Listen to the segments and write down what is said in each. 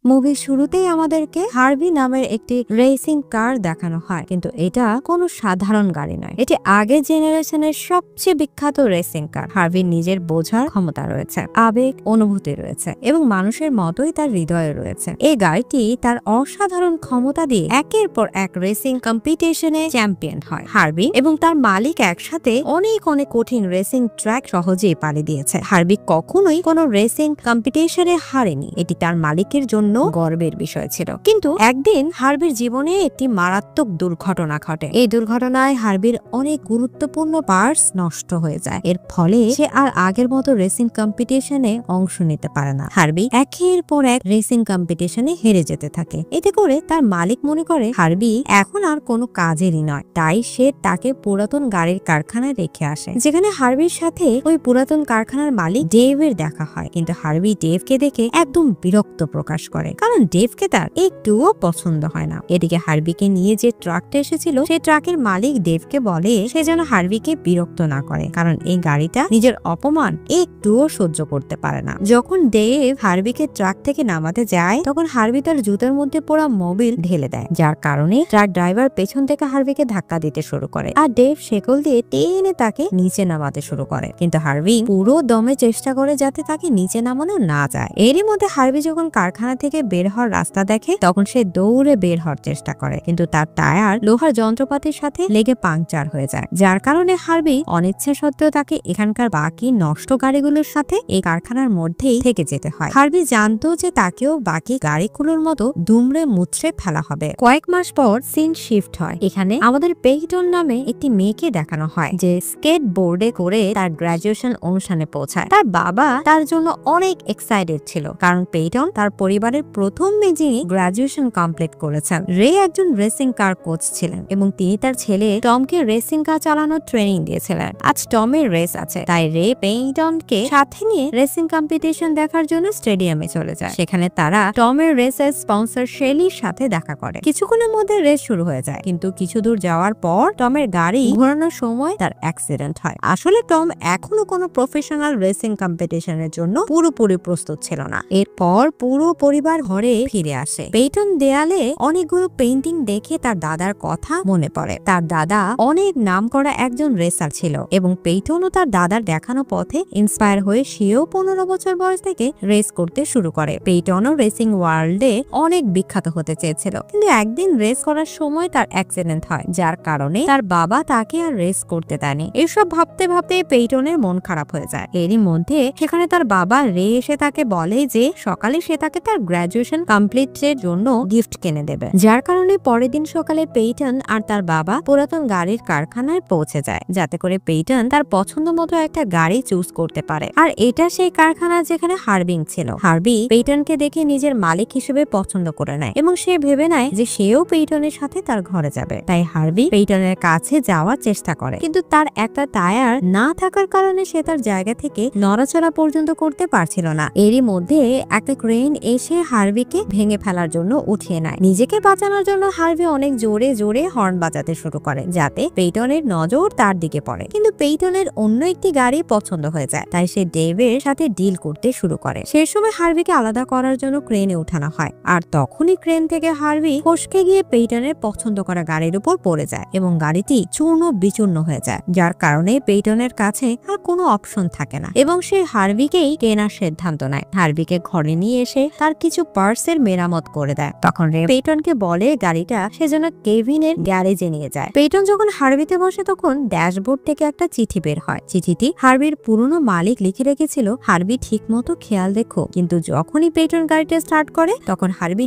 মুভির শুরুতেই আমাদেরকে হার্বি নামের একটি রেসিং কার দেখানো হয়, কিন্তু এটা কোনো সাধারণ গাড়ি নয়। এটি আগের জেনারেশনের সবচেয়ে বিখ্যাত রেসিং কার। হার্বির নিজের বোঝার ক্ষমতা রয়েছে, আবেগ, অনুভূতি রয়েছে এবং মানুষের মতোই তার হৃদয়ে রয়েছে। এই গাড়িটি তার অসাধারণ ক্ষমতা দিয়ে একের পর এক রেসিং কম্পিটিশনে চ্যাম্পিয়ন হয়। হার্বি এবং তার মালিক একসাথে অনেক কঠিন রেসিং ট্র্যাক সহজেই পাড়ি দিয়েছে। হার্বি কখনোই কোনো রেসিং কম্পিটিশনে হারেনি, এটি তার মালিকের জন্য গর্বের বিষয় ছিল। কিন্তু একদিন হার্বির জীবনে একটি মারাত্মক দুর্ঘটনা ঘটে। এই দুর্ঘটনায় হার্বির অনেক গুরুত্বপূর্ণ পার্টস নষ্ট হয়ে যায়। এর ফলে সে আর আগের মতো রেসিং কম্পিটিশনে অংশ নিতে পারে না। হার্বি একের পর এক রেসিং কম্পিটিশনে হেরে যেতে থাকে। এতে করে তার মালিক মনে করে হার্বি এখন আর কোনো কাজেরই নয়, তাই সে তাকে পুরাতন গাড়ির কারখানায় রেখে আসে, যেখানে হার্বির সাথে ওই পুরাতন কারখানার মালিক ডেভের দেখা হয়। কিন্তু হার্বি ডেভকে দেখে একদম বিরক্ত প্রকাশ করে, কারণ ডেভকে তার একটুও পছন্দ হয় না। এদিকে হার্বিকে নিয়ে যে ট্রাকটা এসেছিল সেই ট্রাকের মালিক ডেভকে বলে সে যেন হার্বিকে বিরক্ত না করে, কারণ এই গাড়িটা নিজের অপমান একটুও সহ্য করতে পারে না। যখন ডেভ হার্বিকে ট্রাক থেকে নামাতে যায় তখন হার্বি তার জুতার মধ্যে পোড়া মোবিল ঢেলে দেয়, যার কারণে ট্রাক ড্রাইভার পেছন থেকে হার্বিকে ধাক্কা দিতে শুরু করে আর ডেভ শেকল দিয়ে টেনে তাকে নিচে নামাতে শুরু করে। কিন্তু হার্বি পুরো দমে চেষ্টা করে যাতে তাকে নিচে নামানো না যায়। এরই মধ্যে হার্বি যখন কারখানা থেকে বের হওয়ার রাস্তা দেখে তখন সে দৌড়ে বের হওয়ার চেষ্টা করে, কিন্তু তার টায়ার লোহার যন্ত্রপাতির সাথে লেগে পাংচার হয়ে যায়, যার কারণে হার্বি অনিচ্ছা সত্ত্বেও তাকে এখানকার বাকি নষ্ট গাড়িগুলোর সাথে এই কারখানার মধ্যেই থেকে যেতে হয়। হার্বি জানতো যে তাকেও বাকি গাড়িগুলোর মতো দুমড়ে মুচড়ে ফেলা হবে। কয়েক মাস পর সিন শিফট হয়। এখানে আমাদের পেইটন নামে একটি মেয়েকে দেখানো হয় যে স্কেট বোর্ডে করে তার গ্রাজুয়েশন অনুষ্ঠানে পৌঁছায়। তার বাবা তার জন্য অনেক এক্সাইটেড ছিল, কারণ পেইটন তার পরিবারের প্রথম মেয়ে যিনি গ্রাজুয়েশন কমপ্লিট করেছেন। রে একজন রেসিং কার কোচ ছিলেন এবং তিনি তার ছেলে টমকে রেসিং কার চালানোর ট্রেনিং দিয়েছিলেন। আজ টমের রেস আছে, তাই রে পেইটনকে সাথে নিয়ে রেসিং কম্পিটিশন দেখার জন্য স্টেডিয়ামে চলে যায়। সেখানে তারা টমের রেসের স্পন্সর শেলির সাথে দেখা করে। কিছুক্ষণের মধ্যে রেস শুরু হয়ে যায়, কিন্তু কিছু দূর যাওয়ার পর টমের গাড়ি ঘোরানোর সময় তার অ্যাক্সিডেন্ট হয়। আসলে টম এখনো কোনো প্রফেশনাল রেসিং কম্পিটিশনের জন্য পুরোপুরি প্রস্তুত ছিল না। এরপর পুরো পরিবার ঘরে ফিরে আসে। পেইটন দেয়ালে অনেকগুলো পেইন্টিং দেখে তার দাদার কথা মনে পড়ে। তার দাদা অনেক নামকরা একজন রেসার ছিল এবং পেইটনও তার দাদার দেখানো পথে ইন্সপায়ার হয়ে সেও 15 বছর বয়স থেকে রেস করতে শুরু করে। পেইটনও রেসিং ওয়ার্ল্ডে অনেক বিখ্যাত হতে চেয়েছিল, কিন্তু একদিন রেস করার সময় তার অ্যাক্সিডেন্ট হয়, যার কারণে তার বাবা তাকে আর রেস করতে দেয়নি। এসব ভাবতে ভাবতে পেইটনের মন খারাপ হয়ে যায়। এরই মধ্যে সেখানে তার বাবা রে এসে তাকে বলে যে সকালে সে তাকে তার গ্রাজুয়েশন কমপ্লিটের জন্য গিফট কিনে দেবে, যার কারণে পরের দিন সকালে পেইটন আর তার বাবা পুরাতন গাড়ির কারখানায় পৌঁছে যায়, যাতে করে পেইটন তার পছন্দ মতো একটা গাড়ি চুজ করতে পারে। আর এটা সেই কারখানা যেখানে হার্বি ছিল। হার্বি পেইটনকে দেখে নিজের মালিক হিসেবে পছন্দ করে নেয় এবং সে ভেবে নেয় যে সেও পেইটনের সাথে তার ঘরে যাবে। তাই হার্বি পেইটনের কাছে যাওয়ার চেষ্টা করে, কিন্তু তার একটা টায়ার না থাকার কারণে সে তার জায়গা থেকে নড়াচড়া পর্যন্ত করতে পারছিল না। এরই মধ্যে একটা ক্রেন এসে হার্বিকে ভেঙে ফেলার জন্য উঠিয়ে নেয়। নিজেকে বাঁচানোর জন্য হার্বি অনেক জোরে জোরে হর্ন বাজাতে শুরু করে, যাতে পেইটনের নজর তার দিকে পড়ে। কিন্তু পেইটনের অন্য একটি গাড়ি পছন্দ হয়ে যায়, তাই সে ডেভের সাথে ডিল করতে শুরু করে। সেই সময় হার্বিকে আলাদা করার জন্য ক্রেনে উঠানো হয়, আর তখনই ক্রেন থেকে হার্বি ফসকে গিয়ে পেইটনের পছন্দ করা গাড়ির উপর পড়ে যায় এবং গাড়িটি চূর্ণ বিচূর্ণ হয়ে যায়, যার কারণে পেইটনের কাছে আর কোনো অপশন থাকে না এবং সে হার্বিকেই কেনার সিদ্ধান্ত নেয়। হার্বিকে ঘরে নিয়ে এসে তার কিছু পার্টসের মেরামত করে দেয়। তখন রে পেইটনকে বলে গাড়িটা সে যেন কেভিনের গ্যারেজে নিয়ে যায়। পেইটন যখন হার্বিতে বসে তখন ড্যাশবোর্ড থেকে একটা চিঠি বের হয়। চিঠিটি হার্বির পুরনো মালিক লিখে রেখেছিল, হার্বি ঠিক মতো খেয়াল রেখো। কিন্তু যখনই পেইটন গাড়িটা স্টার্ট করে তখন হার্বি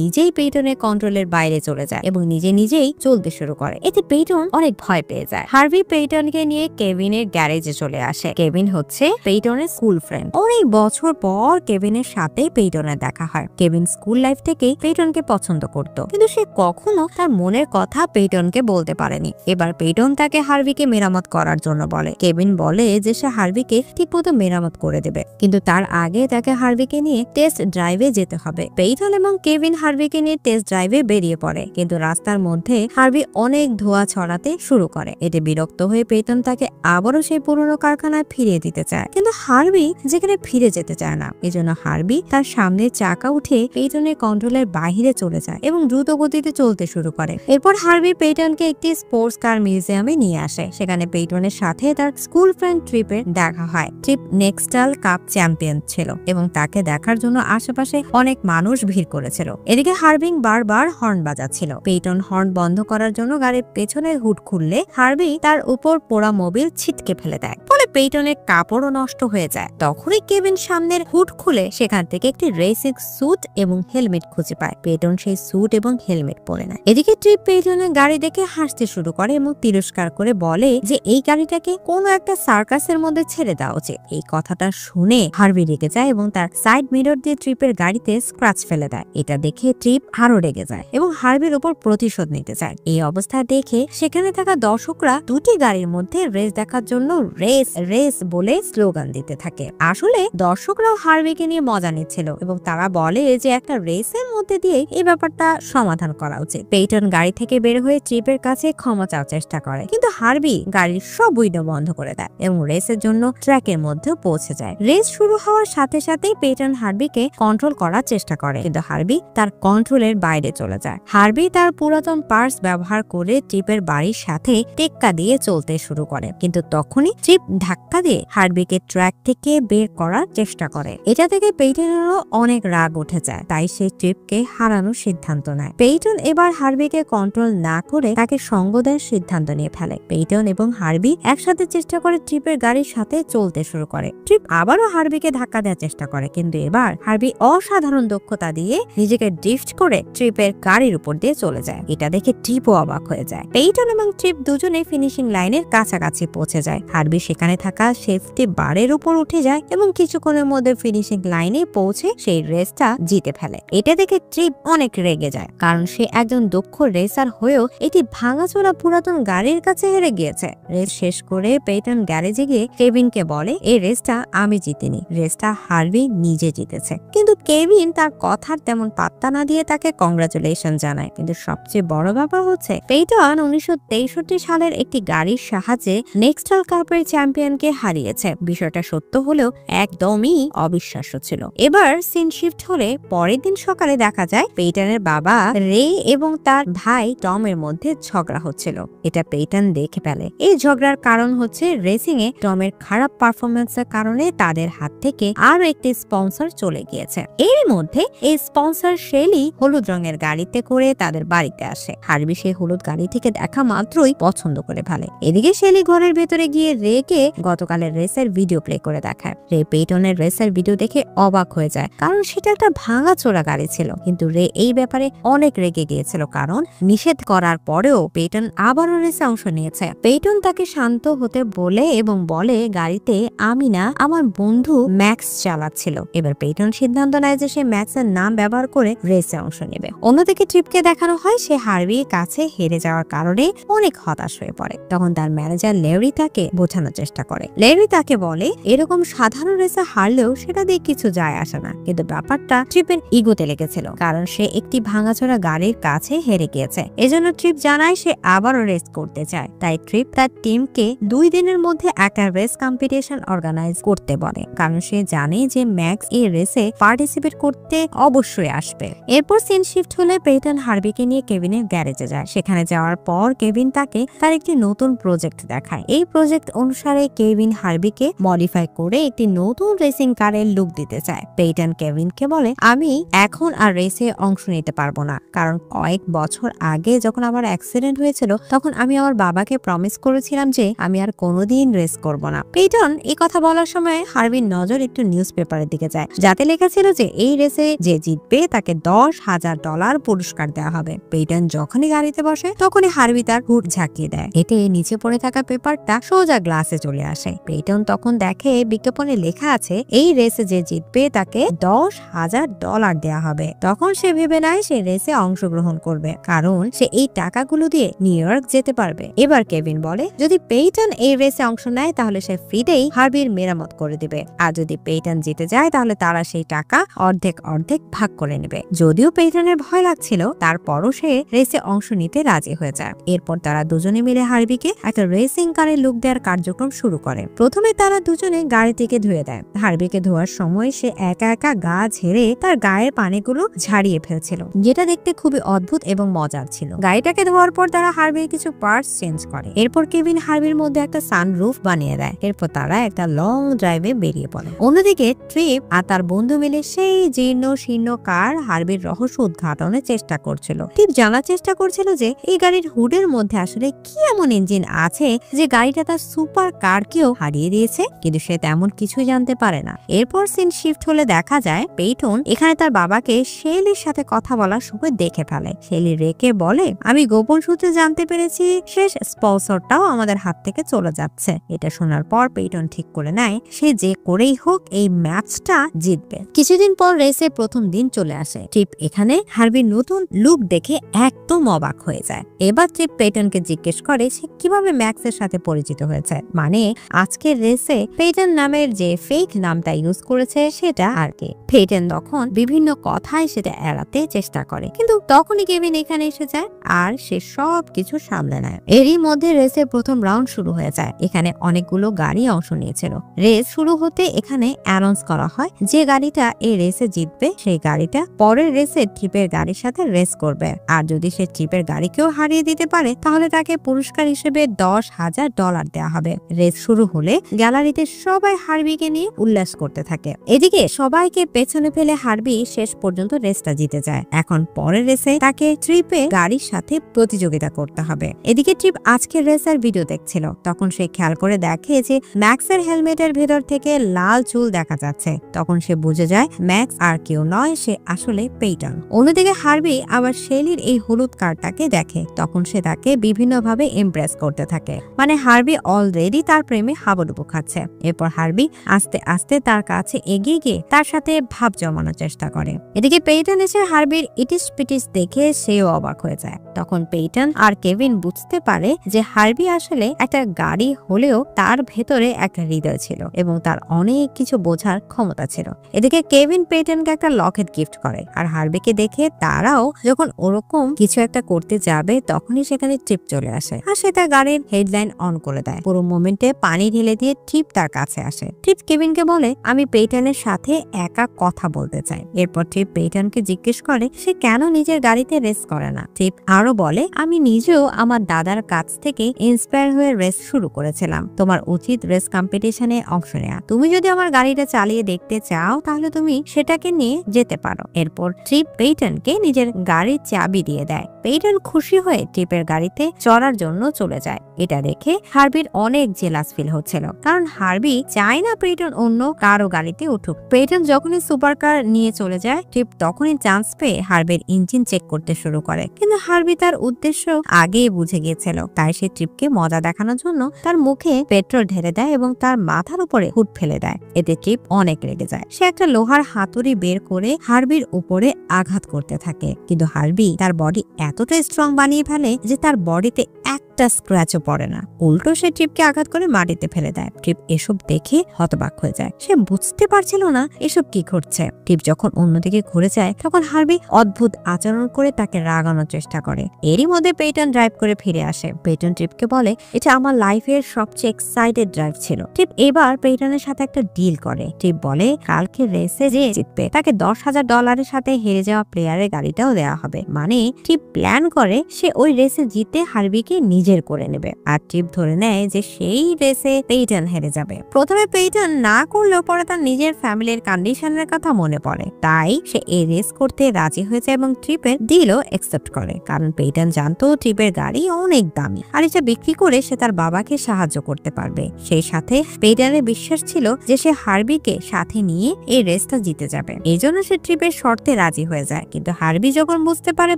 নিজেই পেইটনের কন্ট্রোলের বাইরে চলে যায় এবং নিজেই চলতে শুরু করে। এতে পেইটন অনেক ভয় পেয়ে যায়। হার্বি পেইটনকে নিয়ে কেভিনের গ্যারেজে চলে আসে। কেভিন হচ্ছে পেইটনের স্কুল ফ্রেন্ড। অনেক বছর পর কেভিনের সাথে পেইটনের দেখা হয়। কেভিন স্কুল লাইফ থেকে পেইটনকে পছন্দ করত, কিন্তু সে কখনো তার মনের কথা পেইটনকে বলতে পারেনি। এবার পেইটন তাকে হার্বিকে মেরামত করার জন্য বলে। কেভিন বলে যে সে হার্বিকে ঠিকমতো মেরামত করে দেবে, কিন্তু তার আগে তাকে হার্বিকে নিয়ে টেস্ট ড্রাইভে যেতে হবে। পেইটন এবং কেভিন হার্বিকে নিয়ে টেস্ট ড্রাইভে বেরিয়ে পড়ে, কিন্তু রাস্তার মধ্যে হার্বি অনেক ধোঁয়া ছড়াতে শুরু করে। এতে বিরক্ত হয়ে পেইটন তাকে আবারও সেই পুরনো কারখানায় ফিরিয়ে দিতে চায়, কিন্তু হার্বি যেখানে ফিরে যেতে চায় না। এজন্য হার্বি তার সামনে চাকা উঠে পেইটনের কন্ট্রোলের বাইরে চলে যায় এবং দ্রুত গতিতে চলতে শুরু করে। এরপর হার্ভি পেইটনকে একটি স্পোর্টস কার মিউজিয়ামে নিয়ে আসে। সেখানে পেইটনের সাথে তার স্কুল ফ্রেন্ড ট্রিপের দেখা হয়। ট্রিপ নেক্সটাল কাপ চ্যাম্পিয়ন ছিল এবং তাকে দেখার জন্য আশেপাশে অনেক মানুষ ভিড় করেছিল। এদিকে হার্ভি বারবার হর্ন বাজাচ্ছিল। পেইটন হর্ন বন্ধ করার জন্য গাড়ির পেছনের হুড খুললে হার্ভি তার উপর পোড়া মোবিল ছিটকে ফেলে দেয়, ফলে পেইটনের কাপড়ও নষ্ট হয়ে যায়। তখনই কেভিন সামনের হুড খুলে সেখান থেকে একটি রেসিং স্যুট এবং হেলমেট খুঁজে পায়। পেইটন সেই স্যুট এবং হেলমেট পরে নেয়। এদিকে ট্রিপ পেইটনের গাড়ি দেখে হাসতে শুরু করে এবং তিরস্কার করে বলে যে এই গাড়িটাকে কোনো একটা সার্কাসের মধ্যে ছেড়ে দেওয়া উচিত। এই কথাটা শুনে হার্ভি রেগে যায় এবং তার সাইড মিরর দিয়ে ট্রিপের গাড়িতে স্ক্র্যাচ ফেলে দেয়। এটা দেখে ট্রিপ আরো রেগে যায় এবং হার্ভির উপর প্রতিশোধ নিতে চায়। এই অবস্থা দেখে সেখানে থাকা দর্শকরা দুটি গাড়ির মধ্যে রেস দেখার জন্য রেস রেস বলে স্লোগান দিতে থাকে। আসলে দর্শকরাও হার্ভিকে নিয়ে মজা নিচ্ছিল এবং তারা বলে যে একটা রেসের মধ্যে দিয়ে এই ব্যাপারটা সমাধান করা উচিত। পেইটন গাড়ি থেকে বের হয়ে ট্রিপের কাছে ক্ষমা চাওয়ার চেষ্টা করে, কিন্তু হার্ভি গাড়ির সব উইন্ডো বন্ধ করে দেয় এবং রেসের জন্য ট্র্যাকের মধ্যে পৌঁছে যায়। রেস শুরু হওয়ার সাথে সাথেই পেইটন হার্ভিকে কন্ট্রোল করার চেষ্টা করে, কিন্তু হার্ভি তার কন্ট্রোলের বাইরে চলে যায়। হার্ভি তার পুরাতন পার্স ব্যবহার করে ট্রিপের বাড়ির সাথে টেক্কা দিয়ে চলতে শুরু করে, কিন্তু তখনই ট্রিপ ধাক্কা দিয়ে হার্ভিকে ট্র্যাক থেকে বের করার চেষ্টা করে। এটা থেকে পেইটনেরও অনেক রাগ উঠে যায়, তাই সে ট্রিপকে হারানোর সিদ্ধান্ত নেয়। পেইটন এবার হার্ভিকে কন্ট্রোল না করে তাকে সঙ্গ দেওয়ার সিদ্ধান্ত নিয়ে ফেলে। পেইটন এবং হার্ভি একসাথে চেষ্টা করে ট্রিপের গাড়ির সাথে চলতে শুরু করে। ট্রিপ আবারও হার্ভিকে ধাক্কা দেওয়ার চেষ্টা করে, কিন্তু এবার হার্ভি অসাধারণ দক্ষতা দিয়ে নিজেকে ড্রিফট করে ট্রিপের গাড়ির উপর দিয়ে চলে যায়। এটা দেখে ট্রিপও অবাক হয়ে যায়। পেইটন এবং ট্রিপ দুজনে ফিনিশিং লাইনের কাছাকাছি পৌঁছে যায়। হার্ভি সেখানে থাকা সেফটি বারের উপর উঠে যায় এবং কিছুক্ষণের মধ্যে ফিনিশিং লাইনে পৌঁছে সেই রেসটা জিতে ফেলে। এটা দেখে ট্রিপ অনেক রেগে যায়, কারণ সে একজন দক্ষ রেসার হয়েও এটি ভাঙাচোরা পুরাতন গাড়ির কাছে হেরে গিয়েছে। রেস শেষ করে পেইটন গ্যারেজে গিয়ে কেভিনকে বলে এই রেসটা আমি জিতিনি, রেসটা হার্ভি নিজে জিতেছে। কিন্তু কেভিন তার কথার তেমন পাত্তা না দিয়ে তাকে কংগ্রাচুলেশন জানায়। কিন্তু সবচেয়ে বড় ব্যাপার হচ্ছে পেইটন 1963 সালের একটি গাড়ির সাহায্যে নেক্সটাল কাপের চ্যাম্পিয়নকে হারিয়েছে। বিষয়টা সত্য হলেও একদমই অবিশ্বাস্য ছিল। এবার সিন শিফট হলে পরের দিন সকালে দেখা যায় পেইটনের বাবা রে এবং তার ভাই টমের মধ্যে ঝগড়া হচ্ছিল। এটা পেইটন দেখে ফেলে। এই ঝগড়ার কারণ হচ্ছে রেসিং এ টমের খারাপ পারফরমেন্সের কারণে তাদের হাত থেকে আরো একটি স্পন্সর চলে গিয়েছে। এর মধ্যে এই স্পন্সর শেলি হলুদ রঙের গাড়িতে করে তাদের বাড়িতে আসে। হার্ভি সেই হলুদ গাড়ি থেকে দেখা মাত্রই পছন্দ করে ফেলে। এদিকে শেলি ঘরের ভেতরে গিয়ে রেকে গতকালের রেসের ভিডিও প্লে করে দেখায়। রে পেইটনের রেসের ভিডিও দেখে অবাক হয়ে যায়, কারণ সেটা একটা ভাঙাচোরা গাড়ি ছিল। কিন্তু রে এই ব্যাপারে অনেক রেগে গিয়েছিল, কারণ নিষেধ করার পরেও পেইটন আবারও রেসে অংশ নিয়েছে। পেইটন তাকে শান্ত হতে বলে এবং বলে গাড়িতে আমি না, আমার বন্ধু ম্যাক্স চালাচ্ছিল। এবার পেইটন সিদ্ধান্ত নেয় যে সে ম্যাক্সের নাম ব্যবহার করে রেসে অংশ নেবে। অন্যদিকে ট্রিপকে দেখানো হয় সে হার্ভির কাছে হেরে যাওয়ার কারণে অনেক হতাশ হয়ে পড়ে। তখন তার ম্যানেজার লেরি তাকে বোঝানোর চেষ্টা করে। লেরি তাকে বলে এরকম সাধারণ রেসে হারলেও সেটা দিয়ে কিছু যায় আসে না, কিন্তু ব্যাপারটা ট্রিপের ইগোতে লেগেছিল, কারণ সে একটি ভাঙাচোরা গাড়ির কাছে হেরে গিয়েছে। এজন্য ট্রিপ জানায় সে আবারও রেস করতে চায়। তাই ট্রিপ তার টিমকে 2 দিনের মধ্যে একটা রেস কম্পিটিশন অর্গানাইজ করতে বলে, কারণ সে জানে যে ম্যাক্স এই রেসে পার্টিসিপেট করতে অবশ্যই আসবে। এরপর সিন শিফট হলে পেইটন হার্ভিকে নিয়ে কেভিনের গ্যারেজে যায়। সেখানে যাওয়ার পর কেভিন তাকে তার একটি নতুন প্রজেক্ট দেখায়। এই প্রজেক্ট অনুসারে কেভিন হার্ভিকে মডিফাই করে একটি নতুন রেসিং কারের লুক দিতে চায়। পেইটন কেভিনকে বলে আমি এখন আর রেসে অংশ নিতে পারবো না, কারণ কয়েক বছর আগে যখন আমার অ্যাক্সিডেন্ট হয়েছিল তখন আমি আমার বাবাকে প্রমিস করেছিলাম যে আমি আর কোনোদিন রেস করব না। পেইটন এই কথা বলার সময় হার্ভির নজর একটু নিউজ পেপারের দিকে যায়, যাতে লেখা ছিল যে এই রেসে যে জিতবে তাকে $10,000 পুরস্কার দেওয়া হবে। পেইটন যখনই গাড়িতে বসে তখনই হার্ভি তার হুড ঝাঁকিয়ে দেয়। এতে নিচে পড়ে থাকা পেপারটা সোজা গ্লাসে চলে আসে। পেইটন তখন দেখে বিজ্ঞাপনে লেখা আছে এই রেসে যে জিতবে তাকে $10,000 দেওয়া হবে। তখন সে ভেবে নেয় সে রেসে অংশগ্রহণ করবে, কারণ সে এই টাকাগুলো দিয়ে নিউ ইয়র্ক যেতে পারবে। এবার কেভিন বলে যদি পেইটন এই রেসে অংশ নেয় তাহলে সে ফ্রিতেই হার্ভির মেরামত করে দিবে, আর যদি পেইটন জিতে যায় তাহলে তারা সেই টাকা অর্ধেক অর্ধেক ভাগ করে নেবে। যদিও পেইটনের ভয় লাগছিল, তারপরও সে রেসে অংশ নিতে রাজি হয়ে যায়। এরপর তারা দুজনে মিলে হার্ভিকে একটা রেসিং কারের লুক দেওয়ার কার্যক্রম শুরু শুরু করে। প্রথমে তারা দুজনে গাড়িটিকে ধুয়ে দেয়। হার্বিকে ধোয়ার সময় সে একা একা গা ঝেড়ে তার গায়ের পানিগুলো ঝাড়িয়ে ফেলছিল, যেটা দেখতে খুবই অদ্ভুত এবং মজার ছিল। গাড়িটাকে ধোয়ার পর তারা হার্বির কিছু পার্টস চেঞ্জ করে। এরপর কেভিন হার্বির মধ্যে একটা সানরুফ বানিয়ে দেয়। এরপর তারা একটা লং ড্রাইভে বেরিয়ে পড়ে। অন্যদিকে ট্রিপ আর তার বন্ধু মিলে সেই জীর্ণ শীর্ণ কার হার্বির রহস্য উদ্ঘাটনের চেষ্টা করছিল। ট্রিপ জানার চেষ্টা করছিল যে এই গাড়ির হুডের মধ্যে আসলে কি এমন ইঞ্জিন আছে যে গাড়িটা তার সুপার কারকেও হারিয়ে দিয়েছে, কিন্তু সে তেমন কিছুই জানতে পারে না। এরপর সিন শিফট হলে দেখা যায় পেইটন এখানে তার বাবাকে শেলির সাথে কথা বলার সময় দেখে ফেলে। শেলি রেকে বলে, আমি গোপন সূত্রে জানতে পেরেছি শেষ স্পন্সরটাও আমাদের হাত থেকে চলে যাচ্ছে। এটা শোনার পর পেইটন ঠিক করে নেয় সে যে করেই হোক এই ম্যাচটা জিতবে। কিছুদিন পর রেসের প্রথম দিন চলে আসে। ট্রিপ এখানে হার্বির নতুন লুক দেখে একদম অবাক হয়ে যায়। এবার ট্রিপ পেইটনকে জিজ্ঞেস করে সে কিভাবে ম্যাক্সের সাথে পরিচিত হয়েছে, মানে আজকের রেসে পেইটন নামের যে ফেক নামটা ইউজ করেছে সেটা আর কি। পেইটন তখন বিভিন্ন কথায় সেটা এড়াতে চেষ্টা করে, কিন্তু তখনই কেভিন এখানে এসে যায় আর সে সব কিছু সামলে নেয়। এরই মধ্যে রেসের প্রথম রাউন্ড শুরু হয়ে যায়। এখানে অনেকগুলো গাড়ি অংশ নিয়েছিল। রেস শুরু হতে এখানে অ্যানাউন্স করা হয় যে গাড়িটা এই রেসে জিতবে সেই গাড়িটা পরের রেসে ট্রিপের গাড়ির সাথে রেস করবে, আর যদি সে ট্রিপের গাড়িকেও হারিয়ে দিতে পারে তাহলে তাকে পুরস্কার হিসেবে $10,000 দেওয়া হবে। রেস শুরু হলে গ্যালারিতে সবাই হার্বিকে নিয়ে উল্লাস করতে থাকে। এদিকে সবাইকে পেছনে ফেলে হার্বি শেষ পর্যন্ত রেসটা জিতে যায়। এখন পরের রেসে তাকে ট্রিপে গাড়ির সাথে প্রতিযোগিতা করতে হবে। এদিকে ট্রিপ আজকের রেসের ভিডিও দেখছিল, তখন সে খেয়াল করে দেখে যে ম্যাক্সের হেলমেটের ভেতর থেকে লাল চুল দেখা যাচ্ছে। তখন সে বুঝে যায় ম্যাক্স আর কেউ নয়, সে আসলে পেইটন। অন্যদিকে হার্বি আবার শেলির এই হলুদ কার্ডটাকে দেখে, তখন সে তাকে বিভিন্নভাবে ইমপ্রেস করতে থাকে, মানে হার্বি অলরেডি তার প্রেমে হাবুডুবু খাচ্ছে। এরপর হার্বি আস্তে আস্তে তার কাছে এগিয়ে গিয়ে তার সাথে ভাব জমানোর চেষ্টা করে। এদিকে পেইটন এসে হার্বির ইটিস পিটিস দেখে সেও অবাক হয়ে যায়। তখন পেইটন আর কেভিন বুঝতে পারে যে হার্বি আসলে একটা গাড়ি হলেও তার ভেতরে একটা হৃদয় ছিল এবং তার অনেক কিছু বোঝার ক্ষমতা ছিল। এদিকে কেভিন পেইটনকে একটা লকেট গিফট করে, আর হার্বিকে দেখে তারাও যখন ওরকম কিছু একটা করতে যাবে তখনই সেখানে ট্রিপ চলে আসে আর সে তার গাড়ির হেডলাইন অন করে দেয়। পুরো মোমেন্টে পানি ঢেলে দিয়ে ট্রিপ তার কাছে আসে। ট্রিপ কেভিনকে বলে, আমি পেইটনের সাথে একা কথা বলতে চাই। এরপর ট্রিপ পেইটনকে জিজ্ঞেস করে সে কেন নিজের গাড়িতে রেস করে না। ট্রিপ আরো বলে, আমি নিজেও আমার দাদার কাছ থেকে ইন্সপায়ার হয়ে রেস শুরু করেছিলাম। তোমার উচিত রেস কম্পিটিশনে অংশ নেওয়া। তুমি যদি আমার গাড়িটা চালিয়ে দেখতে চাও তাহলে তুমি সেটাকে নিয়ে যেতে পারো। এরপর ট্রিপ পেইটনকে নিজের গাড়ির চাবি দিয়ে দেয়। পেইটন খুশি হয়ে ট্রিপের গাড়িতে চড়ার জন্য চলে যায়। এটা দেখে হার্বির অনেক জেলাস ফিল হচ্ছিল, কারণ হার্বি চায় না পেইটন অন্য কারো গাড়িতে উঠুক। পেইটন যখনই সুপার কার নিয়ে চলে যায় ট্রিপ তখনই চান্স পেয়ে হার্বির ইঞ্জিন চেক করতে শুরু করে, কিন্তু হার্বি তার উদ্দেশ্য আগেই বুঝে গিয়েছিল। তাই সে ট্রিপকে মজা দেখানোর জন্য তার মুখে পেট্রোল ঢেলে দেয় এবং তার মাথার উপরে হুড ফেলে দেয়। এতে ট্রিপ অনেক রেগে যায়। সে একটা লোহার হাতুড়ি বের করে হার্বির উপরে আঘাত করতে থাকে, কিন্তু হার্বি তার বডি এতটাই স্ট্রং বানিয়ে ফেলে যে তার বডিতে একটা স্ক্র্যাচও পড়ে না। উল্টো সে ট্রিপকে আঘাত করে মাটিতে ফেলে দেয়। ট্রিপ এসব দেখে হতবাক হয়ে যায়। সে বুঝতে পারছিল না এসব কি ঘটছে। ট্রিপ যখন অন্যদিকে ঘুরে যায় তখন হার্বি অদ্ভুত আচরণ করে তাকে রাগানোর চেষ্টা করে। এরই মধ্যে পেইটন ড্রাইভ করে ফিরে আসে। পেইটন ট্রিপকে বলে, এটা আমার লাইফের সবচেয়ে এক্সাইটেড ড্রাইভ ছিল। ট্রিপ এবার পেইটনের সাথে একটা ডিল করে। ট্রিপ বলে কালকে রেসে যে জিতবে তাকে $10,000 সাথে হেরে যাওয়া প্লেয়ারের গাড়িটাও দেওয়া হবে। মানে ট্রিপ প্ল্যান করে সে ওই রেসে জিতে হার্বিকে নিজের করে নেবে, আর ট্রিপ ধরে নেয় যে সেই রেসে পেইটন হেরে যাবে। প্রথমে পেইটন না করলেও পরে তার নিজের ফ্যামিলির কন্ডিশনের কথা মনে পড়ে, তাই সে এই রেস করতে রাজি হয়েছে এবং ট্রিপের ডিলও একসেপ্ট করে, কারণ পেইটন জানতো ট্রিপের গাড়ি অনেক দামি আর এটা বিক্রি করে সে তার বাবাকে সাহায্য করতে পারবে। সেই সাথে পেইটনের বিশ্বাস ছিল যে সে হার্বিকে সাথে নিয়ে এই রেসটা জিতে যাবে। এই জন্য সে ট্রিপের শর্তে রাজি হয়ে যায়। কিন্তু হার্বি যখন বুঝতে পারে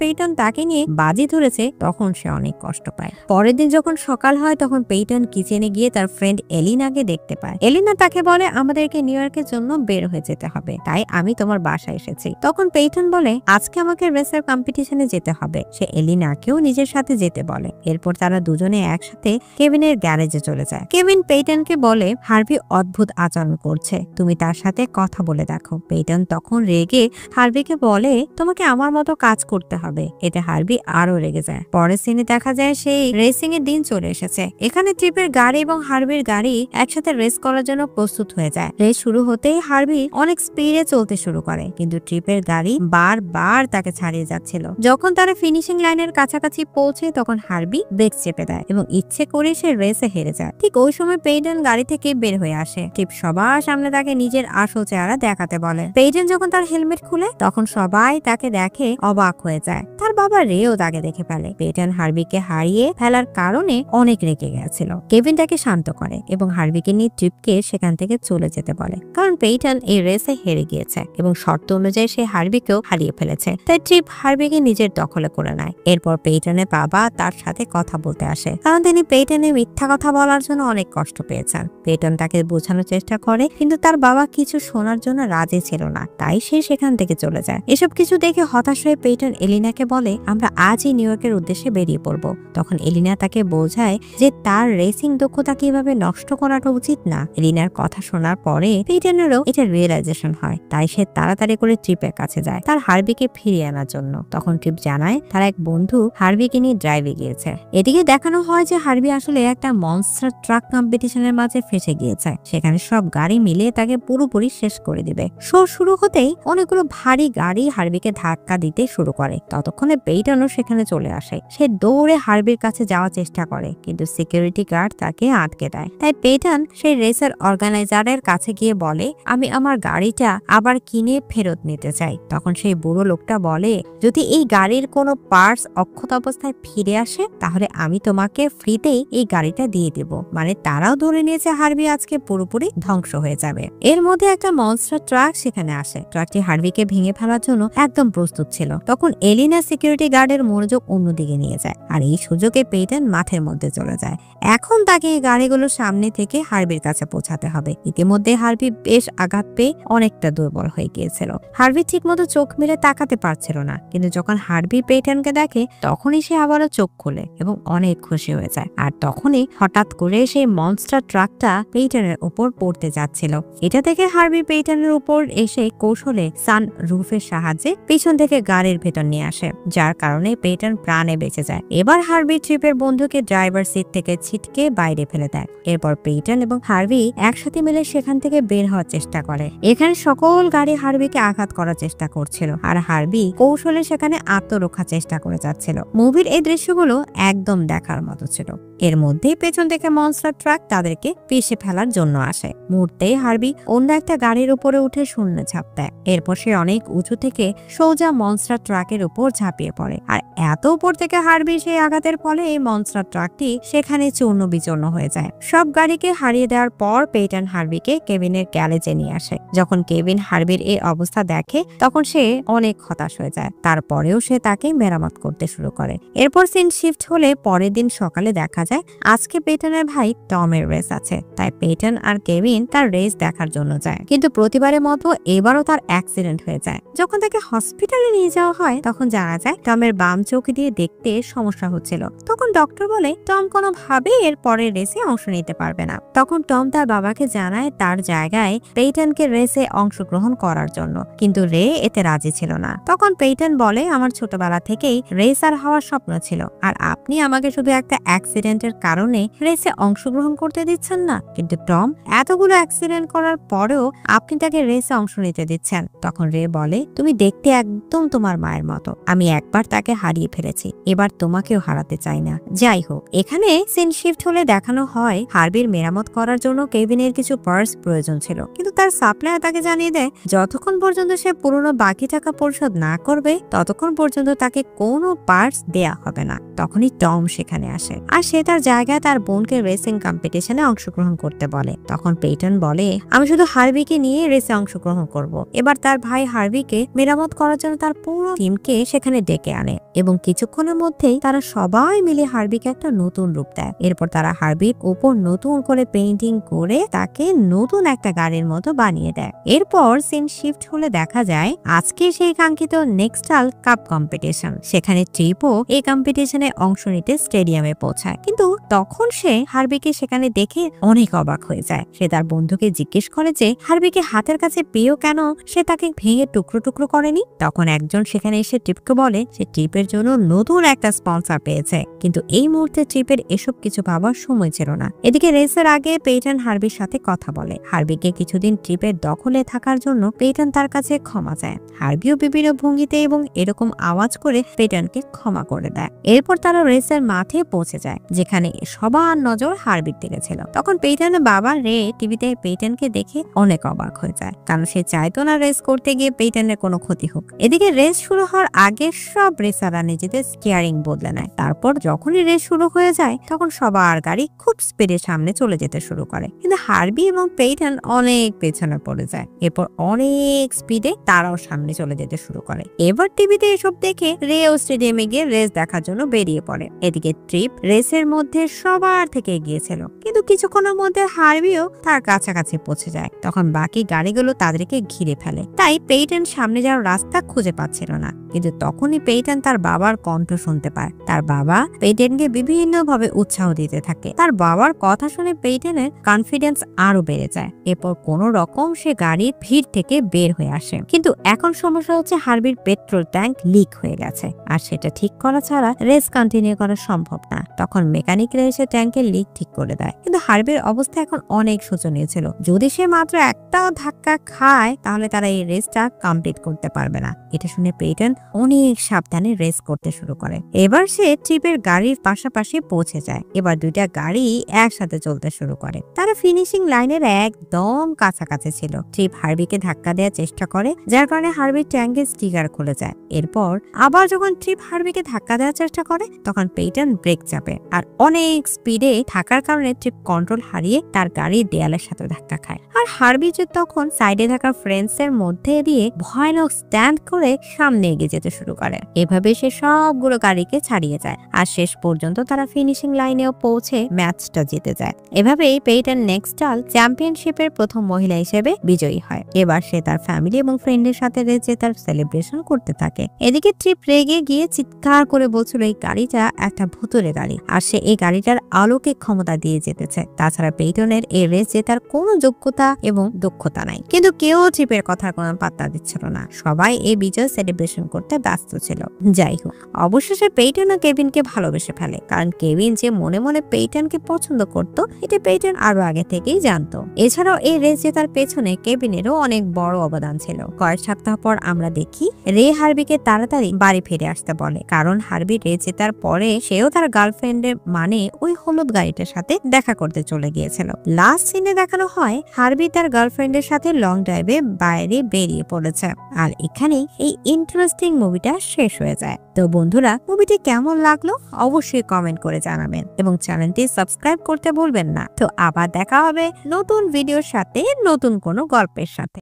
পেইটন তাকে নিয়ে বাজি ধরেছে তখন সে অনেক কষ্ট পায়। পরের দিন যখন সকাল হয় তখন পেইটন কিচেনে গিয়ে তার ফ্রেন্ড এলিনাকে দেখতে পায়। এলিনা তাকে বলে, আমাদেরকে নিউ ইয়র্কের জন্য বের হয়ে যেতে হবে, তাই আমি তোমার বাসায় এসেছি। তখন পেইটন বলে, আজকে আমাকে রেসের কম্পিটিশনে যেতে হবে। সে এলিনাকেও নিজের সাথে যেতে বলে। এরপর তারা দুজনে একসাথে কেভিনের গ্যারেজে চলে যায়। কেভিন পেইটনকে বলে, হার্বি অদ্ভুত আচরণ করছে, তুমি তার সাথে কথা বলে দেখো। পেইটন তখন রেগে হার্বিকে বলে, তোমাকে আমার মতো কাজ করতে হবে। এতে হার্বি আরো রেগে যায়। পরের সিনে দেখা যায় সেই রেসিং এর দিন চলে এসেছে। এখানে ট্রিপের গাড়ি এবং হার্বির গাড়ি একসাথে রেস করার জন্য প্রস্তুত হয়ে যায়। রেস শুরু হতেই হার্বি অনেক স্পিডে চলতে শুরু করে, কিন্তু ট্রিপের গাড়ি বারবার তাকে ছাড়িয়ে যাচ্ছিল। যখন তারা ফিনিশিং লাইনের কাছাকাছি পৌঁছে তখন হার্বি ব্রেক চেপে দেয় এবং ইচ্ছে করে সে রেসে হেরে যায়। ঠিক ওই সময় পেইটন গাড়ি থেকে বের হয়ে আসে। ট্রিপ সবার সামনে তাকে নিজের আসল চেহারা দেখাতে বলে। পেইটন যখন তার হেলমেট খুলে তখন সবাই তাকে দেখে অবাক হয়ে যায়। তার বাবা রেও তাকে দেখে ফেলে। পেইটন হার্বিকে হারিয়ে ফেলার কারণে অনেক রেগে গেছিল। কেভিন তাকে শান্ত করে এবং হার্বিকে নিয়ে ট্রিপকে সেখান থেকে চলে যেতে বলে, কারণ পেইটন এই রেসে হেরে গিয়েছে এবং শর্ত অনুযায়ী সে হার্বিকেও হারিয়ে ফেলেছে। তাই ট্রিপ হার্বিকে নিজের দখলে করে নেয়। এরপর পেইটনের বাবা তার সাথে কথা বলতে আসে, কারণ তিনি পেইটনে মিথ্যা কথা বলার জন্য অনেক কষ্ট পেয়েছেন। পেইটন তাকে বোঝানোর চেষ্টা করে, কিন্তু তার বাবা কিছু শোনার জন্য রাজি ছিল না, তাই সে সেখান থেকে চলে যায়। এসব কিছু দেখে হতাশ হয়ে পেইটন এলিনাকে বলে, আমরা আজই নিউ ইয়র্কের উদ্দেশ্যে বেরিয়ে পড়বো। তখন এলিনা তাকে বোঝায় যে তার রেসিং দক্ষতা কিভাবে নষ্ট করাটা উচিত না। এলিনার কথা শোনার পরে পেইটনেরও এটা রিয়েলাইজেশন হয়, তাই সে তাড়াতাড়ি করে ট্রিপের কাছে যায় তার হার্বিকে ফিরিয়ে আনার জন্য। তখন ট্রিপ জানায় তার এক বন্ধু হার্বিকে নিয়ে ড্রাইভে গিয়েছে। এদিকে দেখানো হয় যে হার্বি আসলে একটা মনস্টার ট্রাক কম্পিটিশনের মাঝে ফেসে গিয়েছে। সেখানে সব গাড়ি মিলে তাকে পুরোপুরি শেষ করে দিবে। শো শুরু হতেই অনেকগুলো ভারী গাড়ি হার্বিকে ধাক্কা দিতে শুরু করে। ততক্ষণে পেইটনও সেখানে চলে আসে। সে দৌড়ে হার্বির কাছে যাওয়ার চেষ্টা করে, কিন্তু সিকিউরিটি গার্ড তাকে আটকে দেয়। তাই পেইটন সেই রেসের অর্গানাইজারের কাছে গিয়ে বলে, আমি আমার গাড়িটা আবার কিনে ফেরত নিতে চাই। তখন সেই বুড়ো লোকটা বলে, যদি এই গাড়ির কোনো পার্টস অক্ষত অবস্থায় ফিরে আসে তাহলে আমি তোমাকে ফ্রিতেই এই গাড়িটা দিয়ে দেব। মানে তারাও ধরে নিয়েছে হার্বি আজকে পুরোপুরি ধ্বংস হয়ে যাবে। এর মধ্যে একটা মনস্টার ট্রাক সেখানে আসে। ট্রাকটি হার্বিকে ভেঙে ফেলার জন্য একদম প্রস্তুত ছিল। তখন এলিনা সিকিউরিটি গার্ডের মনোযোগ অন্যদিকে নিয়ে যায়, আর এই সুযোগে পেইটন মাঠের মধ্যে চলে যায়। এখন তাকে এই গাড়িগুলোর সামনে থেকে হার্বির কাছে পৌঁছাতে হবে। ইতিমধ্যে হার্বি বেশ আঘাত পেয়ে অনেকটা দুর্বল হয়ে গিয়েছিল। হার্বি ঠিকমতো চোখ মেলে তাকাতে পারছিল না, কিন্তু যখন হার্বি পেইটনকে দেখে তখনই সে আবারও চোখ খোলে এবং অনেক খুশি হয়ে যায়। আর তখনই হঠাৎ করে সেই মনস্টার ট্রাকটা পেইটনের উপর পড়তে যাচ্ছিল। এটা থেকে হার্বি পেইটনের উপর এসে কৌশলে সান রুফের সাহায্যে পিছন থেকে গাড়ির ভেতর নিয়ে আসে, যার কারণে পেইটন প্রাণে বেঁচে যায়। এবার হার্বি ট্রিপের বন্ধুকে ড্রাইভার সিট থেকে ছিটকে বাইরে ফেলে দেয়। এরপর পেইটন এবং হার্বি একসাথে মিলে সেখান থেকে বের হওয়ার চেষ্টা করে। এখানে সকল গাড়ি হার্বিকে আঘাত করার চেষ্টা করছিল, আর হার্বি কৌশলে সেখানে আত্মরক্ষা চেষ্টা করে যাচ্ছিল। মুভির এই দৃশ্যগুলো একদম দেখার মতো ছিল। এর মধ্যেই পেছন থেকে মনস্টার ট্রাক তাদেরকে পিষে ফেলার জন্য আসে। মুহূর্তেই হার্বি অন্য একটা গাড়ির উপরে উঠে শূন্য ঝাঁপ দেয়। এরপর সে অনেক উঁচু থেকে সোজা মনস্টার ট্রাকের উপর ঝাঁপিয়ে পড়ে, আর এত উপর থেকে হার্বি সেই আঘাতের ফলে এই মনস্টার ট্রাকটি সেখানে চূর্ণ বিচূর্ণ হয়ে যায়। সব গাড়িকে হারিয়ে দেওয়ার পর পেইটন হার্বিকে কেভিনের গ্যারেজে নিয়ে আসে। যখন কেভিন হার্বির এই অবস্থা দেখে তখন সে অনেক হতাশ হয়ে যায়। তারপরেও সে তাকে মেরামত করতে শুরু করে। এরপর সিন শিফট হলে পরের দিন সকালে দেখা যায় আজকে পেইটনের ভাই টমের রেস আছে। তাই পেইটন আর কেভিন তার রেস দেখার জন্য যায়, কিন্তু প্রতিবারের মতো এবারও তার অ্যাক্সিডেন্ট হয়ে যায়। যখন তাকে হসপিটালে নিয়ে যাওয়া হয় তখন জানা যায় টমের বাম চোখ দিয়ে দেখতে সমস্যা হচ্ছিল। তখন ডক্টর বলে টম কোনোভাবেই এর পরের রেসে অংশ নিতে পারবে না। তখন টম তার বাবাকে জানায় তার জায়গায় পেইটনকে রেসে অংশগ্রহণ করার জন্য, কিন্তু রে এতে রাজি ছিল না। তখন পেইটন বলে, আমার ছোটবেলা থেকেই রেসার হওয়ার স্বপ্ন ছিল, আর আপনি আমাকে শুধু একটা অ্যাক্সিডেন্টের কারণে রেসে অংশগ্রহণ করতে দিচ্ছেন না। কিন্তু টম, এতগুলো অ্যাক্সিডেন্ট করার পরেও আপনি তাকে রেসে অংশ নিতে দিচ্ছেন। তখন রে বলে, তুমি দেখতে একদম তোমার মায়ের মতো। আমি একবার তাকে হারিয়ে ফেলেছি, এবার তোমাকেও হারাতে চাই না। যাই হোক, এখানে সিন শিফট হলে দেখানো হয় হার্বির মেরামত করার জন্য কেভিনের কিছু পার্টস প্রয়োজন ছিল, কিন্তু তার সাপ্লায়ার তাকে জানিয়ে দেয় যতক্ষণ পর্যন্ত সে পুরনো বাকি টাকা পরিশোধ না করবে ততক্ষণ পর্যন্ত তাকে কোনো পার্টস দেয়া হবে না। তখনই টম সেখানে আসে, আর সে তার জায়গায় তার বোনকে রেসিং কম্পিটিশনে অংশগ্রহণ করতে বলে। তখন পেইটন বলে, আমি শুধু হার্বিকে নিয়ে রেসে অংশগ্রহণ করব। এবার তার ভাই হার্বিকে মেরামত করার জন্য তার পুরো টিমকে সেখানে ডেকে আনে এবং কিছুক্ষণের মধ্যেই তারা সবাই মিলে হার্বিকে একটা নতুন রূপ দেয়। এরপর তারা হার্বির উপর নতুন করে পেইন্টিং করে তাকে নতুন একটা গাড়ির মতো বানিয়ে দেয়। এরপর সিন শিফট হলে দেখা যায় আজকে সেই কাঙ্ক্ষিত নেক্সটাল কাপ কম্পিটিশন। সেখানে ট্রিপও এই কম্পিটিশনে অংশ নিতে স্টেডিয়ামে পৌঁছায়, কিন্তু কিন্তু তখন সে হার্বিকে সেখানে দেখে অনেক অবাক হয়ে যায়। সে তার বন্ধুকে জিজ্ঞেস করে যে হার্বিকে হাতের কাছে পেয়েও কেন সে তাকে ভেঙে টুকরো টুকরো করেনি। তখন একজন সেখানে এসে ট্রিপকে বলে সে ট্রিপের জন্য নতুন একটা স্পন্সর পেয়েছে, কিন্তু এই মুহূর্তে ট্রিপের এসব কিছু ভাবার সময় ছিল না। এদিকে রেসের আগে পেইটন হার্বির সাথে কথা বলে। হার্বিকে কিছুদিন ট্রিপের দখলে থাকার জন্য পেইটন তার কাছে ক্ষমা চায়। হার্বিও বিভিন্ন ভঙ্গিতে এবং এরকম আওয়াজ করে পেইটনকে ক্ষমা করে দেয়। এরপর তারা রেসের মাঠে পৌঁছে যায়, যেখানে সবার নজর হার্বির দিকে ছিল। তখন পেইটনের বাবা রে টিভিতে পেইটনকে দেখে অনেক অবাক হয়ে যায়, কারণ সে চাইতো না রেস করতে গিয়ে পেইটনের কোনো ক্ষতি হোক। এদিকে রেস শুরু হওয়ার আগে সব রেসাররা নিজেদের স্টিয়ারিং বদলে নেয়। তারপর যখনই রেস শুরু হয়ে যায় তখন সবার গাড়ি খুব স্পিডে সামনে চলে যেতে শুরু করে, কিন্তু হার্বি এবং পেইটন অনেক পেছনে পড়ে যায়। এরপর অনেক স্পিডে তারাও সামনে চলে যেতে শুরু করে। এবার টিভিতে এসব দেখে রেও স্টেডিয়ামে গিয়ে রেস দেখার জন্য বেরিয়ে পড়ে। এদিকে ট্রিপ রেসের মধ্যে সবার থেকে এগিয়েছিল, কিন্তু কিছুক্ষণের মধ্যে হার্বিও তার কাছাকাছি পৌঁছে যায়। তখন বাকি গাড়িগুলো তাদেরকে ঘিরে ফেলে, তাই পেইটন সামনে যাওয়ার রাস্তা খুঁজে পাচ্ছিল না। কিন্তু তখনই পেইটন তার বাবার কণ্ঠ শুনতে পায়। তার বাবা পেইটনকে বিভিন্ন ভাবে উৎসাহ দিতে থাকে। তার বাবার কথা শুনে পেইটনের কনফিডেন্স আরো বেড়ে যায়। এরপর কোন রকম সে গাড়ির ভিড় থেকে বের হয়ে আসে। কিন্তু এখন সমস্যা হচ্ছে হার্বির পেট্রোল ট্যাঙ্ক লিক হয়ে গেছে, আর সেটা ঠিক করা ছাড়া রেস কন্টিনিউ করা সম্ভব না। তখন মেকানিকরা এসে ট্যাঙ্কের লিক ঠিক করে দেয়, কিন্তু হার্বির অবস্থা এখন অনেক শোচনীয় ছিল। যদি সে মাত্র একটাও ধাক্কা খায় তাহলে তারা এই রেসটা কমপ্লিট করতে পারবে না। এটা শুনে পেইটন অনেক সাবধানে রেস করতে শুরু করে। এবার সে ট্রিপের গাড়ির পাশাপাশি পৌঁছে যায়। এবার দুইটা গাড়ি একসাথে চলতে শুরু করে। তারা ফিনিশিং লাইনের একদম কাছাকাছি ছিল। ট্রিপ হার্বিকে ধাক্কা দেওয়ার চেষ্টা করে, যার কারণে হার্বির ট্যাঙ্কের স্টিকার খুলে যায়। এরপর আবার যখন ট্রিপ হার্বিকে ধাক্কা দেওয়ার চেষ্টা করে তখন পেইটন ব্রেক চাপে, আর অনেক স্পিডে থাকার কারণে ট্রিপ কন্ট্রোল হারিয়ে তার গাড়ির দেয়ালের সাথে ধাক্কা খায়। আর হার্বি যে তখন সাইডে থাকা ফ্রেন্ডস এর মধ্যে দিয়ে ভয়ানক স্ট্যান্ড করে সামনে এগিয়ে যেতে শুরু করে। এভাবে সে সবগুলো গাড়িকে ছাড়িয়ে যায়, আর শেষ পর্যন্ত তারা ফিনিশিং লাইনেও পৌঁছে ম্যাচটা জিতে যায়। এভাবেই পেইটন নেক্সটাল চ্যাম্পিয়নশিপের প্রথম মহিলা হিসেবে বিজয়ী হয়। এবার সে তার ফ্যামিলি এবং ফ্রেন্ডের সাথে রেসে তার সেলিব্রেশন করতে থাকে। এদিকে ট্রিপ রেগে গিয়ে চিৎকার করে বলছিল এই গাড়িটা একটা ভুতুরে গাড়ি, আর সে এই গাড়িটার অলৌকিক ক্ষমতা দিয়ে যেতেছে। তাছাড়া পেইটনের এই রেস জেতার কোনো যোগ্যতা এবং দক্ষতা নাই। কিন্তু কেউ ট্রিপের কথার কোনো পাত্তা দিচ্ছিল না। সবাই এই বিজয় সেলিব্রেশন করতে ব্যস্ত ছিল। যাই হোক, অবশেষে পেইটন ও কেভিনকে ভালোবেসে ফেলে, কারণ কেভিন যে মনে মনে পেইটনকে পছন্দ করত এটা পেইটন আরো আগে থেকেই জানতো। এছাড়াও এই রেস জেতার পেছনে কেভিনেরও অনেক বড় অবদান ছিল। কয়েক সপ্তাহ পর আমরা দেখি রে হার্বিকে তাড়াতাড়ি বাড়ি ফিরে আসতে বলে, কারণ হার্বি রেস জেতার পরে সেও তার গার্লফ্রেন্ডের মানে ওই হলুদ গাড়িটার সাথে দেখা করতে চলে গিয়েছিল। লাস্ট সিনে দেখানো হয় হার্বি তার গার্লফ্রেন্ডের সাথে লং ড্রাইভে বাইরে বেরিয়ে পড়েছে। আর এখানে এই ইন্টারেস্টিং মুভিটা শেষ হয়ে যায়। তো বন্ধুরা, মুভিটি কেমন লাগলো অবশ্যই কমেন্ট করে জানাবেন এবং চ্যানেলটি সাবস্ক্রাইব করতে ভুলবেন না। তো আবার দেখা হবে নতুন ভিডিওর সাথে, নতুন কোনো গল্পের সাথে।